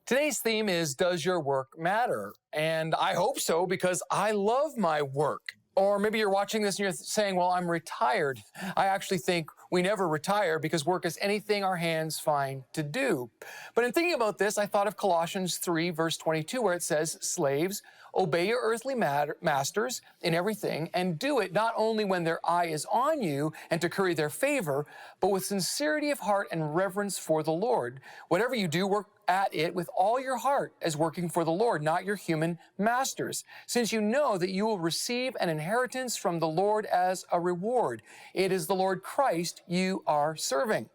Today's theme is, does your work matter? And I hope so because I love my work. Or maybe you're watching this and you're saying, well, I'm retired. I actually think we never retire because work is anything our hands find to do. But in thinking about this, I thought of Colossians 3, verse 22, where it says, slaves, obey your earthly masters in everything, and do it not only when their eye is on you and to curry their favor, but with sincerity of heart and reverence for the Lord. Whatever you do, work at it with all your heart as working for the Lord, not your human masters, since you know that you will receive an inheritance from the Lord as a reward. It is the Lord Christ you are serving.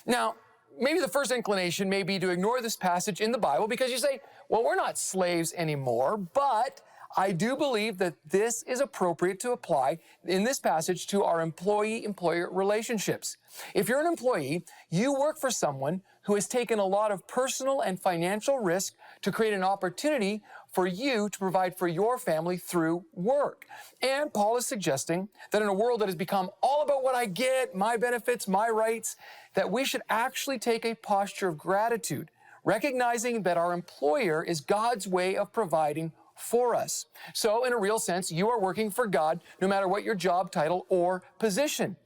Now, maybe the first inclination may be to ignore this passage in the Bible because you say, well, we're not slaves anymore, but I do believe that this is appropriate to apply in this passage to our employee-employer relationships. If you're an employee, you work for someone who has taken a lot of personal and financial risk to create an opportunity for you to provide for your family through work. And Paul is suggesting that in a world that has become all about what I get, my benefits, my rights, that we should actually take a posture of gratitude, recognizing that our employer is God's way of providing for us. So in a real sense, you are working for God no matter what your job title or position.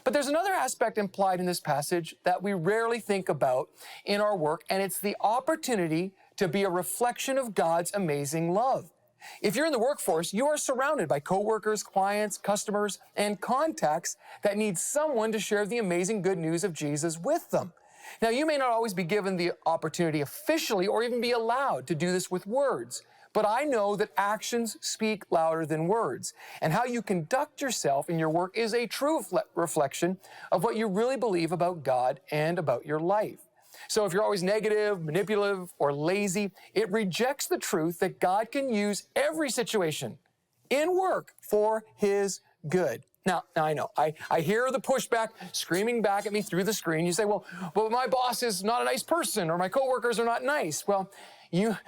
But there's another aspect implied in this passage that we rarely think about in our work, and it's the opportunity to be a reflection of God's amazing love. If you're in the workforce, you are surrounded by coworkers, clients, customers, and contacts that need someone to share the amazing good news of Jesus with them. Now, you may not always be given the opportunity officially or even be allowed to do this with words, but I know that actions speak louder than words, and how you conduct yourself in your work is a true reflection of what you really believe about God and about your life. So if you're always negative, manipulative, or lazy, it rejects the truth that God can use every situation in work for His good. Now I know, I hear the pushback screaming back at me through the screen. You say, well, my boss is not a nice person, or my coworkers are not nice. Well,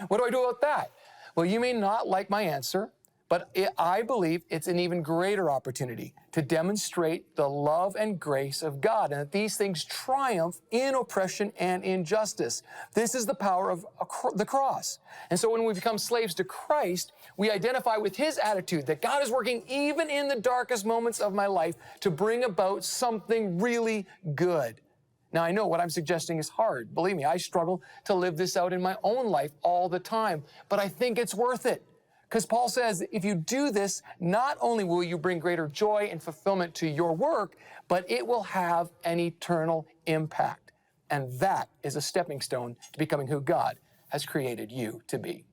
what do I do about that? Well, you may not like my answer, but I believe it's an even greater opportunity to demonstrate the love and grace of God, and that these things triumph in oppression and injustice. This is the power of the cross. And so when we become slaves to Christ, we identify with His attitude that God is working even in the darkest moments of my life to bring about something really good. Now, I know what I'm suggesting is hard. Believe me, I struggle to live this out in my own life all the time, but I think it's worth it. Because Paul says that if you do this, not only will you bring greater joy and fulfillment to your work, but it will have an eternal impact. And that is a stepping stone to becoming who God has created you to be.